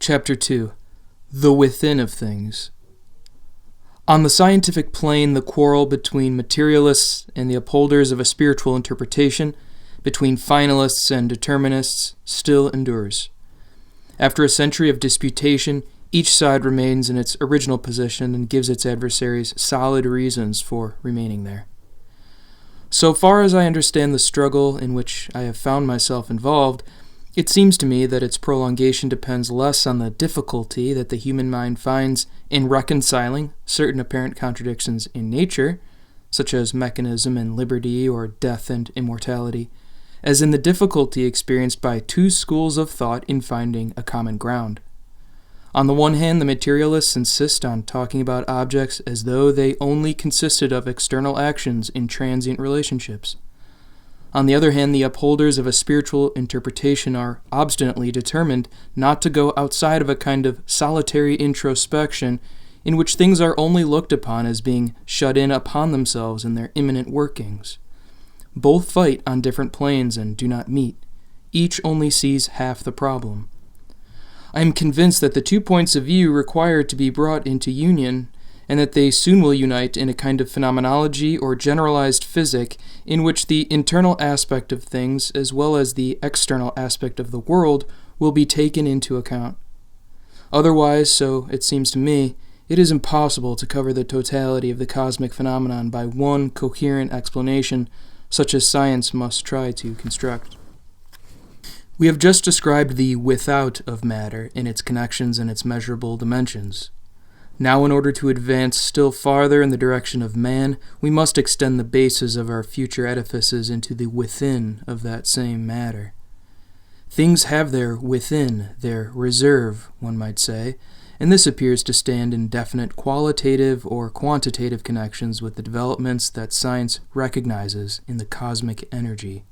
Chapter 2. The Within of Things. On the scientific plane, the quarrel between materialists and the upholders of a spiritual interpretation, between finalists and determinists, still endures. After a century of disputation, each side remains in its original position and gives its adversaries solid reasons for remaining there. So far as I understand the struggle in which I have found myself involved, it seems to me that its prolongation depends less on the difficulty that the human mind finds in reconciling certain apparent contradictions in nature, such as mechanism and liberty or death and immortality, as in the difficulty experienced by two schools of thought in finding a common ground. On the one hand, the materialists insist on talking about objects as though they only consisted of external actions in transient relationships. On the other hand, the upholders of a spiritual interpretation are obstinately determined not to go outside of a kind of solitary introspection in which things are only looked upon as being shut in upon themselves in their immanent workings. Both fight on different planes and do not meet. Each only sees half the problem. I am convinced that the 2 points of view require to be brought into union, and that they soon will unite in a kind of phenomenology or generalized physic in which the internal aspect of things as well as the external aspect of the world will be taken into account. Otherwise, so it seems to me, it is impossible to cover the totality of the cosmic phenomenon by one coherent explanation, such as science must try to construct. We have just described the without of matter in its connections and its measurable dimensions. Now, in order to advance still farther in the direction of man, we must extend the bases of our future edifices into the within of that same matter. Things have their within, their reserve, one might say, and this appears to stand in definite qualitative or quantitative connections with the developments that science recognizes in the cosmic energy.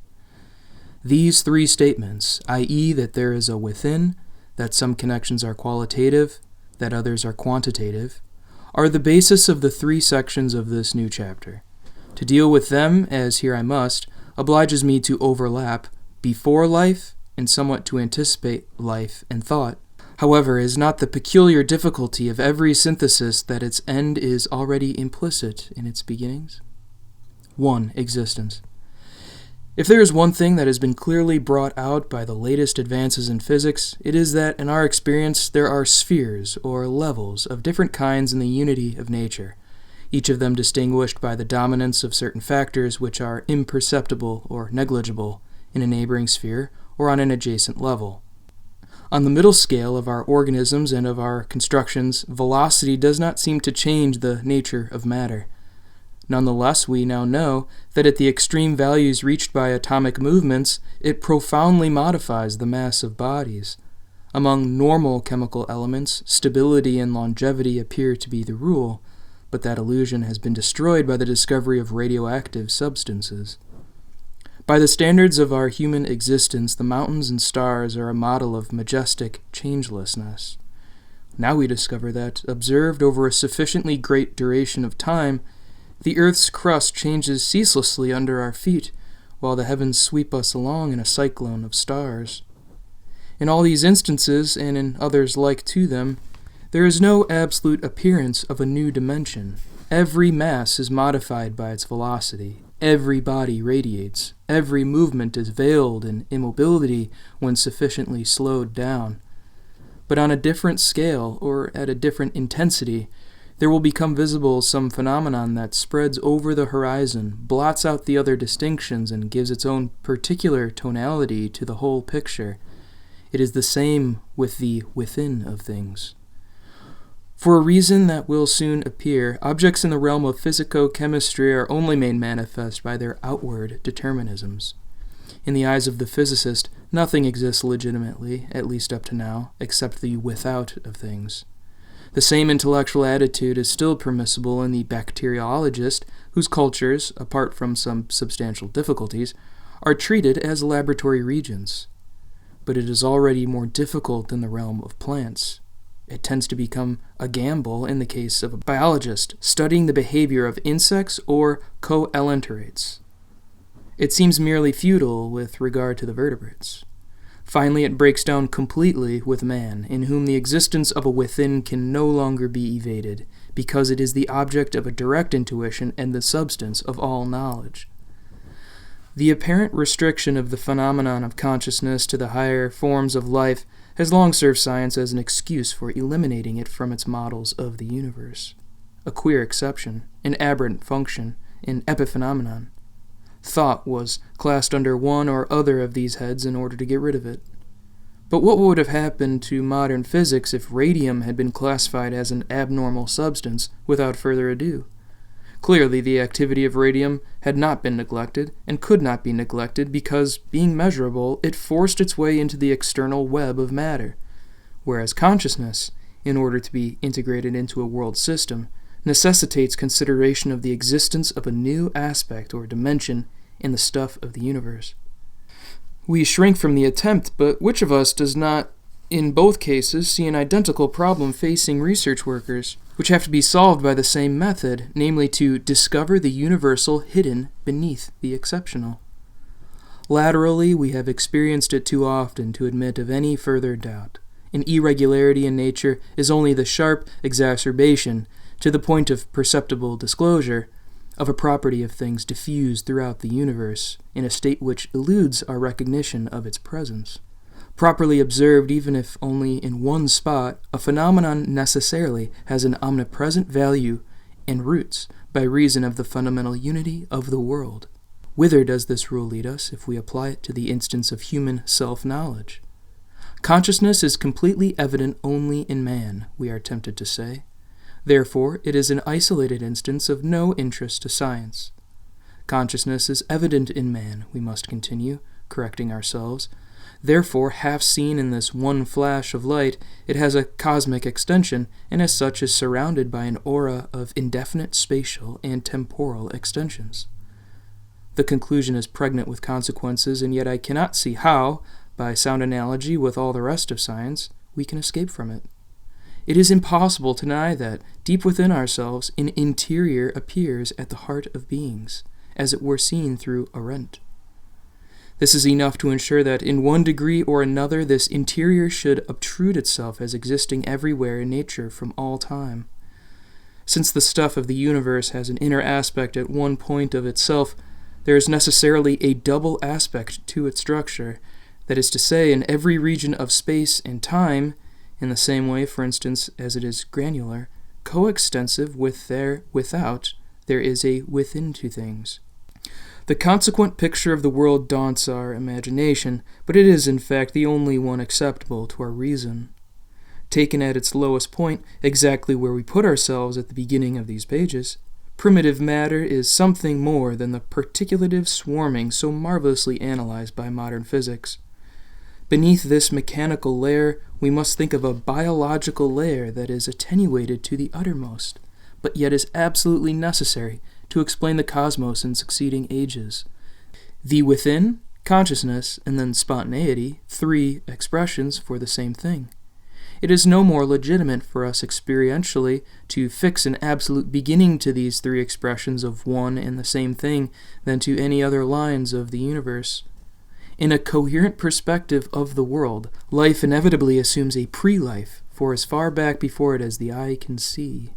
These three statements, i.e., that there is a within, that some connections are qualitative, that others are quantitative, are the basis of the three sections of this new chapter. To deal with them, as here I must, obliges me to overlap before life and somewhat to anticipate life and thought. However, is not the peculiar difficulty of every synthesis that its end is already implicit in its beginnings? 1. Existence. If there is one thing that has been clearly brought out by the latest advances in physics, it is that, in our experience, there are spheres, or levels, of different kinds in the unity of nature, each of them distinguished by the dominance of certain factors which are imperceptible or negligible in a neighboring sphere or on an adjacent level. On the middle scale of our organisms and of our constructions, velocity does not seem to change the nature of matter. Nonetheless, we now know that at the extreme values reached by atomic movements, it profoundly modifies the mass of bodies. Among normal chemical elements, stability and longevity appear to be the rule, but that illusion has been destroyed by the discovery of radioactive substances. By the standards of our human existence, the mountains and stars are a model of majestic changelessness. Now we discover that, observed over a sufficiently great duration of time, the earth's crust changes ceaselessly under our feet, while the heavens sweep us along in a cyclone of stars. In all these instances, and in others like to them, there is no absolute appearance of a new dimension. Every mass is modified by its velocity. Every body radiates. Every movement is veiled in immobility when sufficiently slowed down. But on a different scale, or at a different intensity, there will become visible some phenomenon that spreads over the horizon, blots out the other distinctions, and gives its own particular tonality to the whole picture. It is the same with the within of things. For a reason that will soon appear, objects in the realm of physico-chemistry are only made manifest by their outward determinisms. In the eyes of the physicist, nothing exists legitimately, at least up to now, except the without of things. The same intellectual attitude is still permissible in the bacteriologist, whose cultures, apart from some substantial difficulties, are treated as laboratory regions. But it is already more difficult in the realm of plants. It tends to become a gamble in the case of a biologist studying the behavior of insects or coelenterates. It seems merely futile with regard to the vertebrates. Finally, it breaks down completely with man, in whom the existence of a within can no longer be evaded, because it is the object of a direct intuition and the substance of all knowledge. The apparent restriction of the phenomenon of consciousness to the higher forms of life has long served science as an excuse for eliminating it from its models of the universe. A queer exception, an aberrant function, an epiphenomenon. Thought was classed under one or other of these heads in order to get rid of it. But what would have happened to modern physics if radium had been classified as an abnormal substance without further ado? Clearly, the activity of radium had not been neglected and could not be neglected because, being measurable, it forced its way into the external web of matter, whereas consciousness, in order to be integrated into a world system, necessitates consideration of the existence of a new aspect or dimension in the stuff of the universe. We shrink from the attempt, but which of us does not, in both cases, see an identical problem facing research workers, which have to be solved by the same method, namely to discover the universal hidden beneath the exceptional? Laterally, we have experienced it too often to admit of any further doubt. An irregularity in nature is only the sharp exacerbation, to the point of perceptible disclosure, of a property of things diffused throughout the universe, in a state which eludes our recognition of its presence. Properly observed, even if only in one spot, a phenomenon necessarily has an omnipresent value and roots by reason of the fundamental unity of the world. Whither does this rule lead us if we apply it to the instance of human self-knowledge? Consciousness is completely evident only in man, we are tempted to say. Therefore, it is an isolated instance of no interest to science. Consciousness is evident in man, we must continue, correcting ourselves. Therefore, half seen in this one flash of light, it has a cosmic extension, and as such is surrounded by an aura of indefinite spatial and temporal extensions. The conclusion is pregnant with consequences, and yet I cannot see how, by sound analogy with all the rest of science, we can escape from it. It is impossible to deny that, deep within ourselves, an interior appears at the heart of beings, as it were seen through a rent. This is enough to ensure that, in one degree or another, this interior should obtrude itself as existing everywhere in nature from all time. Since the stuff of the universe has an inner aspect at one point of itself, there is necessarily a double aspect to its structure, that is to say, in every region of space and time, in the same way, for instance, as it is granular, coextensive with their without, there is a within to things. The consequent picture of the world daunts our imagination, but it is in fact the only one acceptable to our reason. Taken at its lowest point, exactly where we put ourselves at the beginning of these pages, primitive matter is something more than the particulative swarming so marvelously analyzed by modern physics. Beneath this mechanical layer, we must think of a biological layer that is attenuated to the uttermost, but yet is absolutely necessary to explain the cosmos in succeeding ages. The within, consciousness, and then spontaneity, three expressions for the same thing. It is no more legitimate for us experientially to fix an absolute beginning to these three expressions of one and the same thing than to any other lines of the universe. In a coherent perspective of the world, life inevitably assumes a pre-life for as far back before it as the eye can see.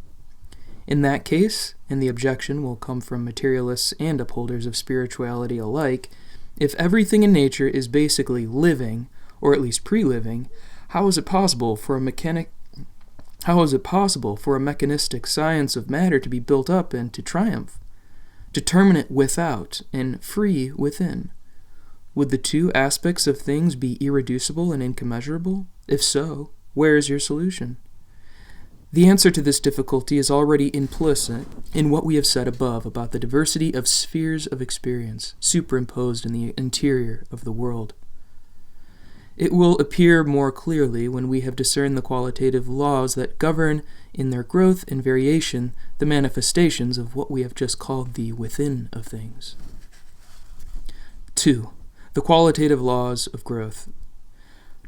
In that case, and the objection will come from materialists and upholders of spirituality alike, if everything in nature is basically living, or at least pre-living, how is it possible for a mechanistic science of matter to be built up and to triumph? Determinate without and free within. Would the two aspects of things be irreducible and incommensurable? If so, where is your solution? The answer to this difficulty is already implicit in what we have said above about the diversity of spheres of experience superimposed in the interior of the world. It will appear more clearly when we have discerned the qualitative laws that govern, in their growth and variation, the manifestations of what we have just called the within of things. 2. The qualitative laws of growth.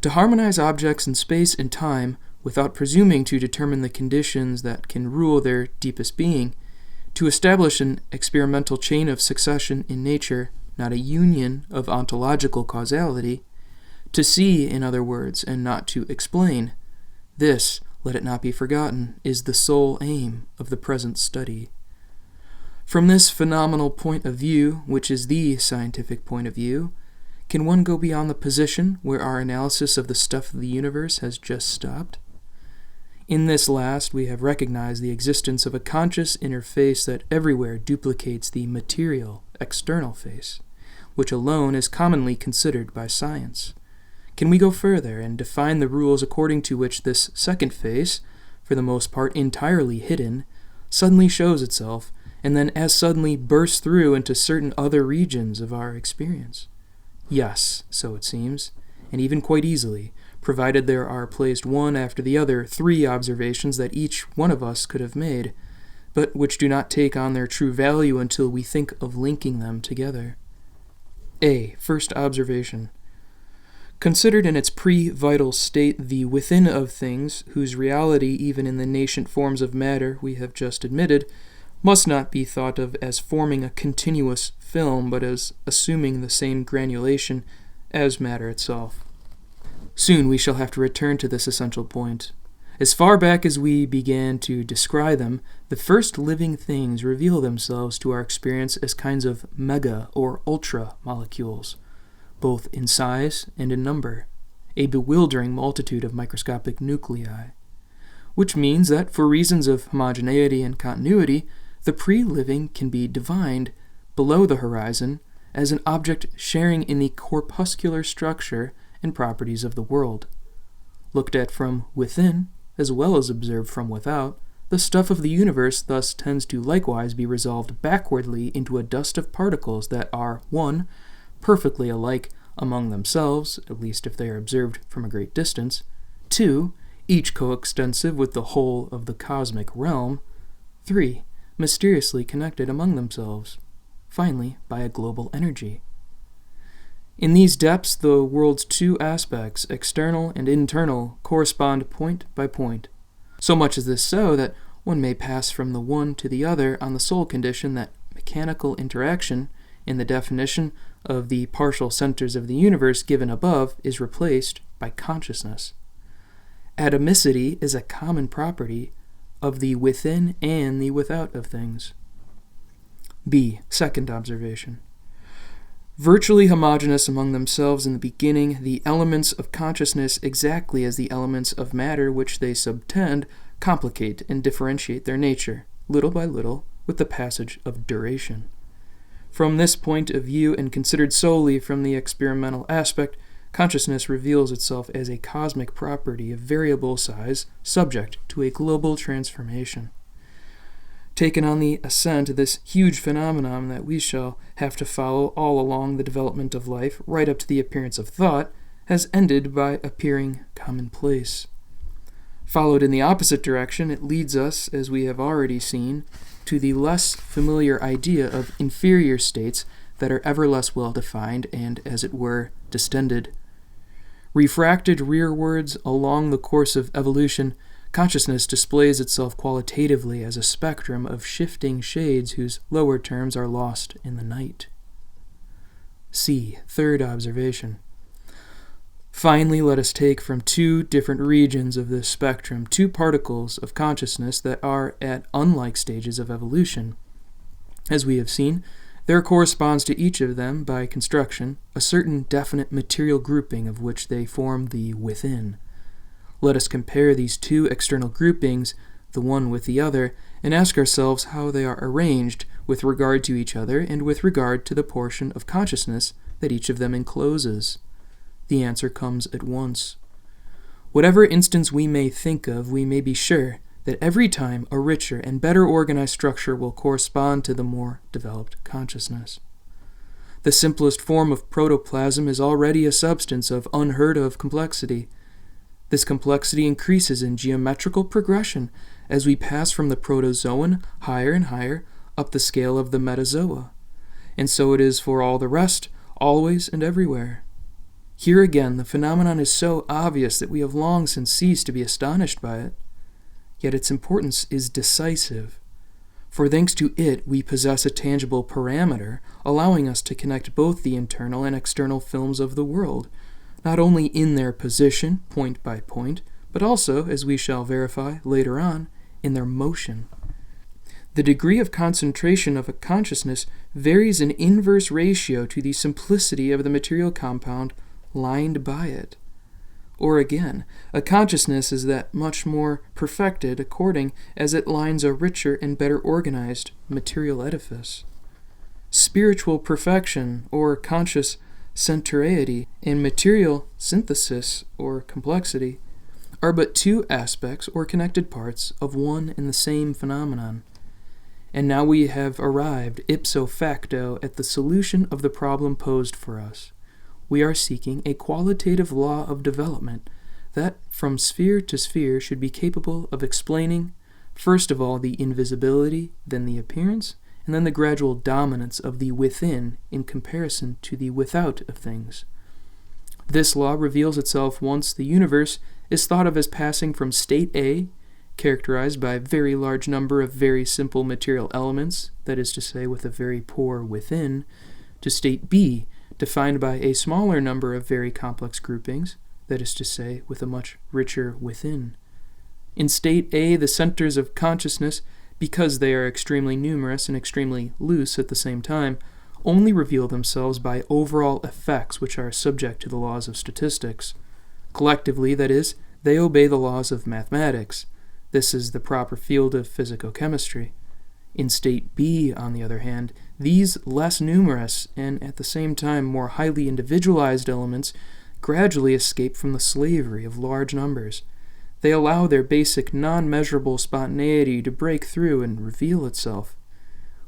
To harmonize objects in space and time, without presuming to determine the conditions that can rule their deepest being, to establish an experimental chain of succession in nature, not a union of ontological causality, To see, in other words, and not to explain. This, let it not be forgotten, is the sole aim of the present study. From this phenomenal point of view, which is the scientific point of view, can one go beyond the position where our analysis of the stuff of the universe has just stopped? In this last, we have recognized the existence of a conscious inner face that everywhere duplicates the material, external face, which alone is commonly considered by science. Can we go further and define the rules according to which this second face, for the most part entirely hidden, suddenly shows itself, and then as suddenly bursts through into certain other regions of our experience? Yes, so it seems, and even quite easily, provided there are placed one after the other 3 observations that each one of us could have made, but which do not take on their true value until we think of linking them together. A. First observation. Considered in its pre-vital state, the within of things, whose reality, even in the nascent forms of matter we have just admitted, must not be thought of as forming a continuous film, but as assuming the same granulation as matter itself. Soon we shall have to return to this essential point. As far back as we began to descry them, the first living things reveal themselves to our experience as kinds of mega or ultra molecules, both in size and in number, a bewildering multitude of microscopic nuclei, which means that for reasons of homogeneity and continuity, the pre-living can be divined below the horizon as an object sharing in the corpuscular structure and properties of the world. Looked at from within, as well as observed from without, the stuff of the universe thus tends to likewise be resolved backwardly into a dust of particles that are, 1, perfectly alike among themselves, at least if they are observed from a great distance, 2, each coextensive with the whole of the cosmic realm, 3, mysteriously connected among themselves, finally by a global energy. In these depths, the world's 2 aspects, external and internal, correspond point by point. So much is this so that one may pass from the one to the other on the sole condition that mechanical interaction, in the definition of the partial centers of the universe given above, is replaced by consciousness. Atomicity is a common property of the within and the without of things. B. Second observation. Virtually homogeneous among themselves in the beginning, the elements of consciousness, exactly as the elements of matter which they subtend, complicate and differentiate their nature, little by little, with the passage of duration. From this point of view, and considered solely from the experimental aspect, consciousness reveals itself as a cosmic property of variable size, subject to a global transformation. Taken on the ascent, this huge phenomenon that we shall have to follow all along the development of life, right up to the appearance of thought, has ended by appearing commonplace. Followed in the opposite direction, it leads us, as we have already seen, to the less familiar idea of inferior states that are ever less well defined and, as it were, distended. Refracted rearwards along the course of evolution, consciousness displays itself qualitatively as a spectrum of shifting shades whose lower terms are lost in the night. C. Third observation. Finally, let us take from 2 different regions of this spectrum 2 particles of consciousness that are at unlike stages of evolution. As we have seen, there corresponds to each of them, by construction, a certain definite material grouping of which they form the within. Let us compare these 2 external groupings, the one with the other, and ask ourselves how they are arranged with regard to each other and with regard to the portion of consciousness that each of them encloses. The answer comes at once. Whatever instance we may think of, we may be sure that every time a richer and better organized structure will correspond to the more developed consciousness. The simplest form of protoplasm is already a substance of unheard of complexity. This complexity increases in geometrical progression as we pass from the protozoan higher and higher up the scale of the metazoa. And so it is for all the rest, always and everywhere. Here again, the phenomenon is so obvious that we have long since ceased to be astonished by it. Yet its importance is decisive, for thanks to it we possess a tangible parameter, allowing us to connect both the internal and external films of the world, not only in their position, point by point, but also, as we shall verify later on, in their motion. The degree of concentration of a consciousness varies in inverse ratio to the simplicity of the material compound lined by it. Or again, a consciousness is that much more perfected according as it lines a richer and better organized material edifice. Spiritual perfection, or conscious centrality, and material synthesis, or complexity, are but two aspects or connected parts of one and the same phenomenon. And now we have arrived ipso facto at the solution of the problem posed for us. We are seeking a qualitative law of development that, from sphere to sphere, should be capable of explaining, first of all, the invisibility, then the appearance, and then the gradual dominance of the within in comparison to the without of things. This law reveals itself once the universe is thought of as passing from state A, characterized by a very large number of very simple material elements, that is to say, with a very poor within, to state B, defined by a smaller number of very complex groupings, that is to say, with a much richer within. In state A, the centers of consciousness, because they are extremely numerous and extremely loose at the same time, only reveal themselves by overall effects which are subject to the laws of statistics. Collectively, that is, they obey the laws of mathematics. This is the proper field of physicochemistry. In state B, on the other hand, these less numerous and at the same time more highly individualized elements gradually escape from the slavery of large numbers. They allow their basic non-measurable spontaneity to break through and reveal itself.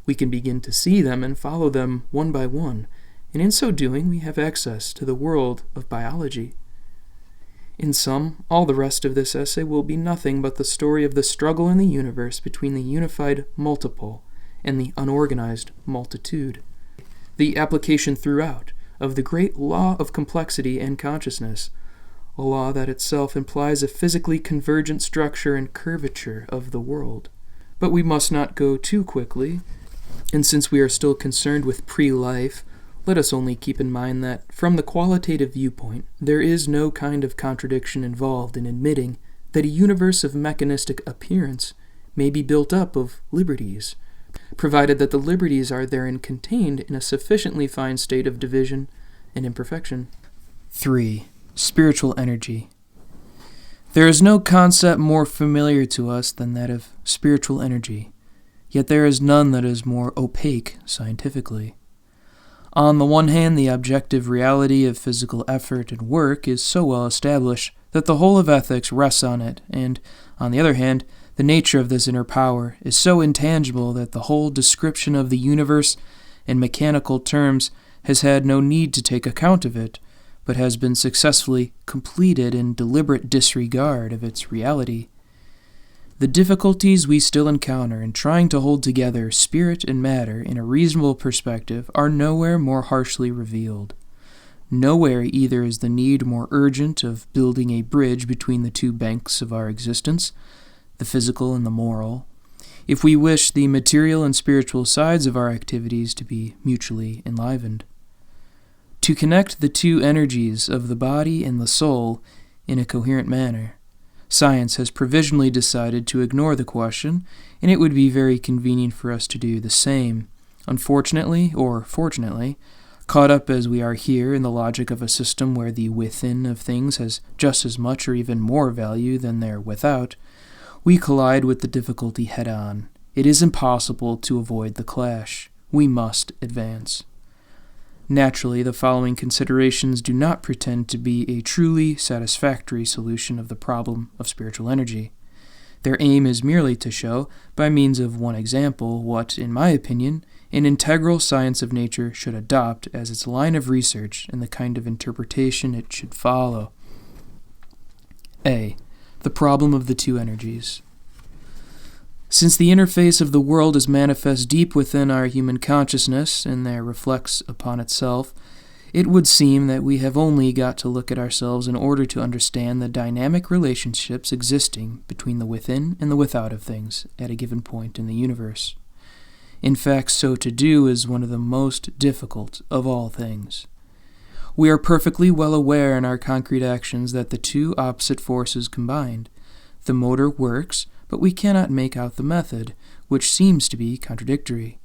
We can begin to see them and follow them one by one, and in so doing we have access to the world of biology. In sum, all the rest of this essay will be nothing but the story of the struggle in the universe between the unified multiple and the unorganized multitude. The application throughout of the great law of complexity and consciousness, a law that itself implies a physically convergent structure and curvature of the world. But we must not go too quickly, and since we are still concerned with pre-life, let us only keep in mind that, from the qualitative viewpoint, there is no kind of contradiction involved in admitting that a universe of mechanistic appearance may be built up of liberties, provided that the liberties are therein contained in a sufficiently fine state of division and imperfection. 3. Spiritual energy. There is no concept more familiar to us than that of spiritual energy, yet there is none that is more opaque scientifically. On the one hand, the objective reality of physical effort and work is so well established that the whole of ethics rests on it, and, on the other hand, the nature of this inner power is so intangible that the whole description of the universe in mechanical terms has had no need to take account of it, but has been successfully completed in deliberate disregard of its reality. The difficulties we still encounter in trying to hold together spirit and matter in a reasonable perspective are nowhere more harshly revealed. Nowhere either is the need more urgent of building a bridge between the two banks of our existence, the physical and the moral, if we wish the material and spiritual sides of our activities to be mutually enlivened. To connect the two energies of the body and the soul in a coherent manner, science has provisionally decided to ignore the question, and it would be very convenient for us to do the same. Unfortunately, or fortunately, caught up as we are here in the logic of a system where the within of things has just as much or even more value than their without, we collide with the difficulty head-on. It is impossible to avoid the clash. We must advance. Naturally, the following considerations do not pretend to be a truly satisfactory solution of the problem of spiritual energy. Their aim is merely to show, by means of one example, what, in my opinion, an integral science of nature should adopt as its line of research and the kind of interpretation it should follow. A. The problem of the two energies. Since the interface of the world is manifest deep within our human consciousness and there reflects upon itself, it would seem that we have only got to look at ourselves in order to understand the dynamic relationships existing between the within and the without of things at a given point in the universe. In fact, so to do is one of the most difficult of all things. We are perfectly well aware in our concrete actions that the two opposite forces combined. The motor works, but we cannot make out the method, which seems to be contradictory.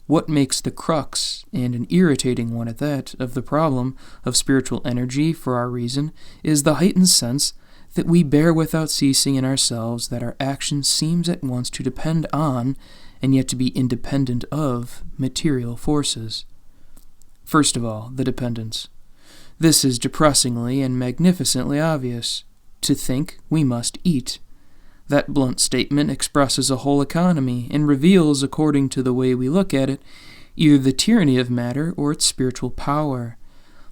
What makes the crux, and an irritating one at that, of the problem of spiritual energy for our reason is the heightened sense that we bear without ceasing in ourselves that our action seems at once to depend on, and yet to be independent of, material forces. First of all, the dependence. This is depressingly and magnificently obvious. To think, we must eat. That blunt statement expresses a whole economy and reveals, according to the way we look at it, either the tyranny of matter or its spiritual power.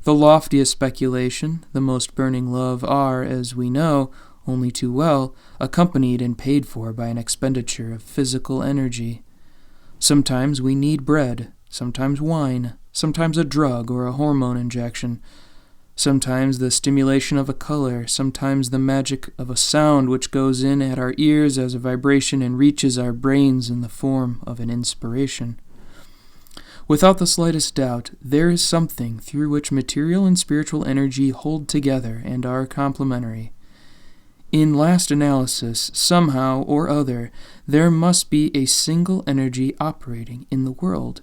The loftiest speculation, the most burning love are, as we know, only too well, accompanied and paid for by an expenditure of physical energy. Sometimes we need bread, sometimes wine, sometimes a drug or a hormone injection, sometimes the stimulation of a color, sometimes the magic of a sound which goes in at our ears as a vibration and reaches our brains in the form of an inspiration. Without the slightest doubt, there is something through which material and spiritual energy hold together and are complementary. In last analysis, somehow or other, there must be a single energy operating in the world.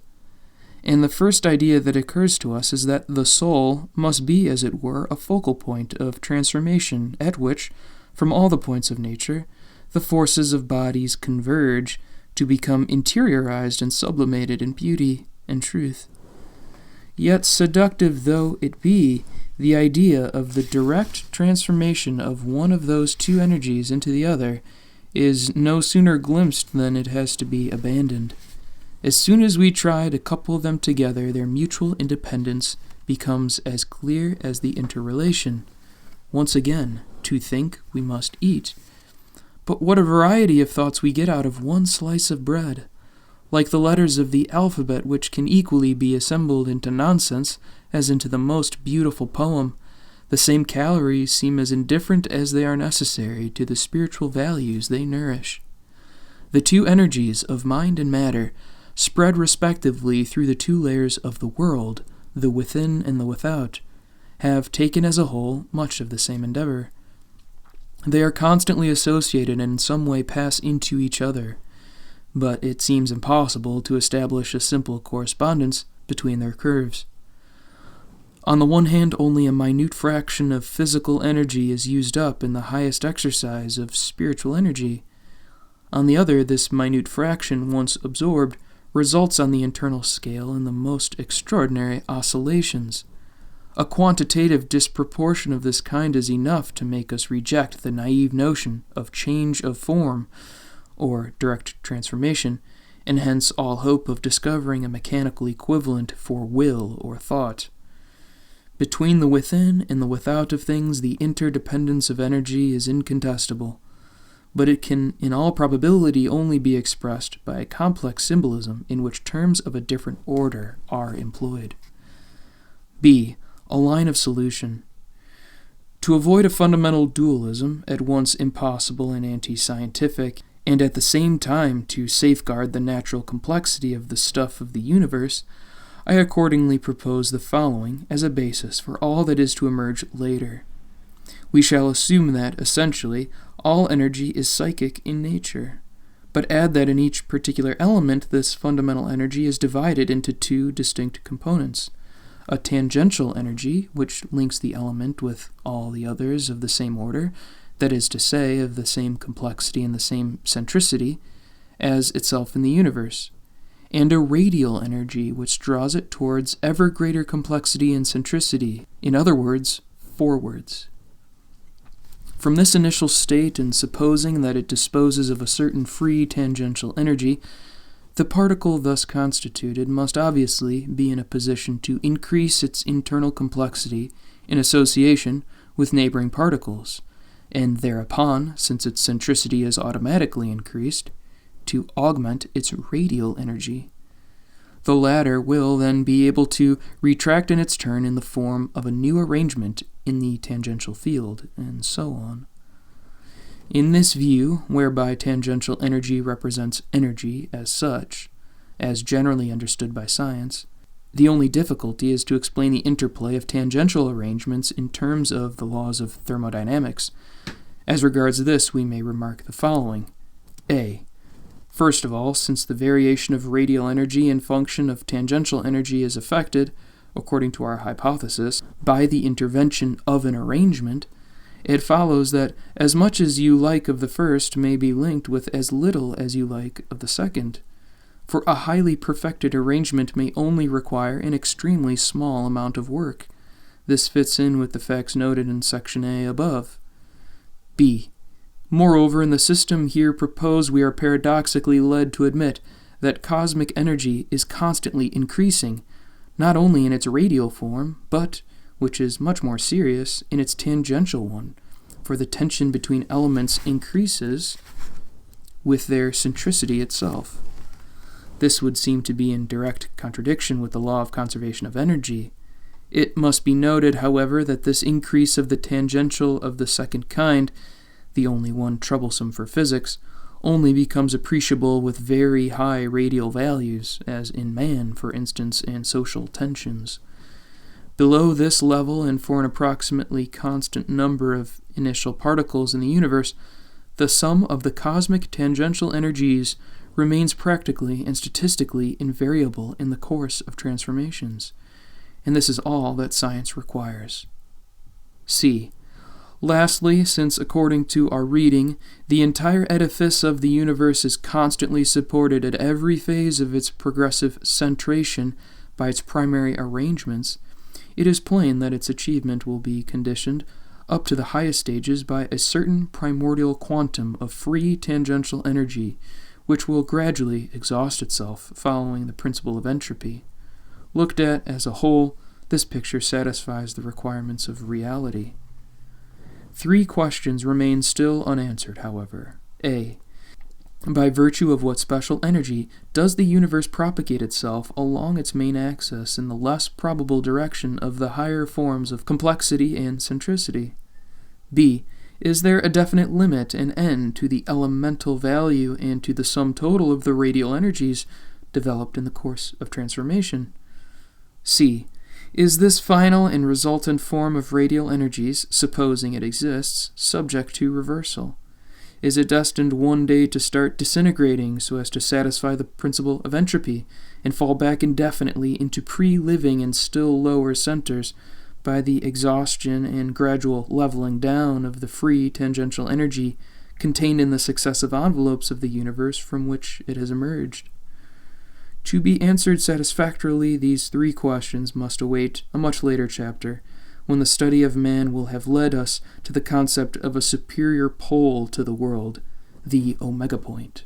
And the first idea that occurs to us is that the soul must be, as it were, a focal point of transformation at which, from all the points of nature, the forces of bodies converge to become interiorized and sublimated in beauty and truth. Yet, seductive though it be, the idea of the direct transformation of one of those two energies into the other is no sooner glimpsed than it has to be abandoned. As soon as we try to couple them together, their mutual independence becomes as clear as the interrelation. Once again, to think, we must eat. But what a variety of thoughts we get out of one slice of bread! Like the letters of the alphabet, which can equally be assembled into nonsense as into the most beautiful poem, the same calories seem as indifferent as they are necessary to the spiritual values they nourish. The two energies of mind and matter spread respectively through the two layers of the world, the within and the without, have taken as a whole much of the same endeavor. They are constantly associated and in some way pass into each other, but it seems impossible to establish a simple correspondence between their curves. On the one hand, only a minute fraction of physical energy is used up in the highest exercise of spiritual energy. On the other, this minute fraction, once absorbed, results on the internal scale in the most extraordinary oscillations. A quantitative disproportion of this kind is enough to make us reject the naive notion of change of form, or direct transformation, and hence all hope of discovering a mechanical equivalent for will or thought. Between the within and the without of things, the interdependence of energy is incontestable, but it can, in all probability, only be expressed by a complex symbolism in which terms of a different order are employed. B. A line of solution. To avoid a fundamental dualism, at once impossible and anti-scientific, and at the same time to safeguard the natural complexity of the stuff of the universe, I accordingly propose the following as a basis for all that is to emerge later. We shall assume that, essentially, all energy is psychic in nature, but add that in each particular element this fundamental energy is divided into two distinct components: a tangential energy, which links the element with all the others of the same order, that is to say, of the same complexity and the same centricity as itself in the universe, and a radial energy which draws it towards ever greater complexity and centricity, in other words, forwards. From this initial state, and supposing that it disposes of a certain free tangential energy, the particle thus constituted must obviously be in a position to increase its internal complexity in association with neighboring particles, and thereupon, since its centricity is automatically increased, to augment its radial energy. The latter will then be able to retract in its turn in the form of a new arrangement in the tangential field, and so on. In this view, whereby tangential energy represents energy as such, as generally understood by science, The only difficulty is to explain the interplay of tangential arrangements in terms of the laws of thermodynamics. As regards this, we may remark the following. A. First of all, since the variation of radial energy in function of tangential energy is affected, according to our hypothesis, by the intervention of an arrangement, it follows that as much as you like of the first may be linked with as little as you like of the second. For a highly perfected arrangement may only require an extremely small amount of work. This fits in with the facts noted in section A above. B. Moreover, in the system here proposed, we are paradoxically led to admit that cosmic energy is constantly increasing, not only in its radial form, but, which is much more serious, in its tangential one, for the tension between elements increases with their centricity itself. This would seem to be in direct contradiction with the law of conservation of energy. It must be noted, however, that this increase of the tangential of the second kind, the only one troublesome for physics, only becomes appreciable with very high radial values, as in man, for instance, and social tensions. Below this level, and for an approximately constant number of initial particles in the universe, the sum of the cosmic tangential energies remains practically and statistically invariable in the course of transformations, and this is all that science requires. C. Lastly, since according to our reading, the entire edifice of the universe is constantly supported at every phase of its progressive centration by its primary arrangements, it is plain that its achievement will be conditioned up to the highest stages by a certain primordial quantum of free tangential energy, which will gradually exhaust itself following the principle of entropy. Looked at as a whole, this picture satisfies the requirements of reality. 3 questions remain still unanswered, however. A. By virtue of what special energy does the universe propagate itself along its main axis in the less probable direction of the higher forms of complexity and centricity? B. Is there a definite limit and end to the elemental value and to the sum total of the radial energies developed in the course of transformation? C. Is this final and resultant form of radial energies, supposing it exists, subject to reversal? Is it destined one day to start disintegrating so as to satisfy the principle of entropy and fall back indefinitely into pre-living and still lower centers by the exhaustion and gradual leveling down of the free tangential energy contained in the successive envelopes of the universe from which it has emerged? To be answered satisfactorily, these 3 questions must await a much later chapter, when the study of man will have led us to the concept of a superior pole to the world, the omega point.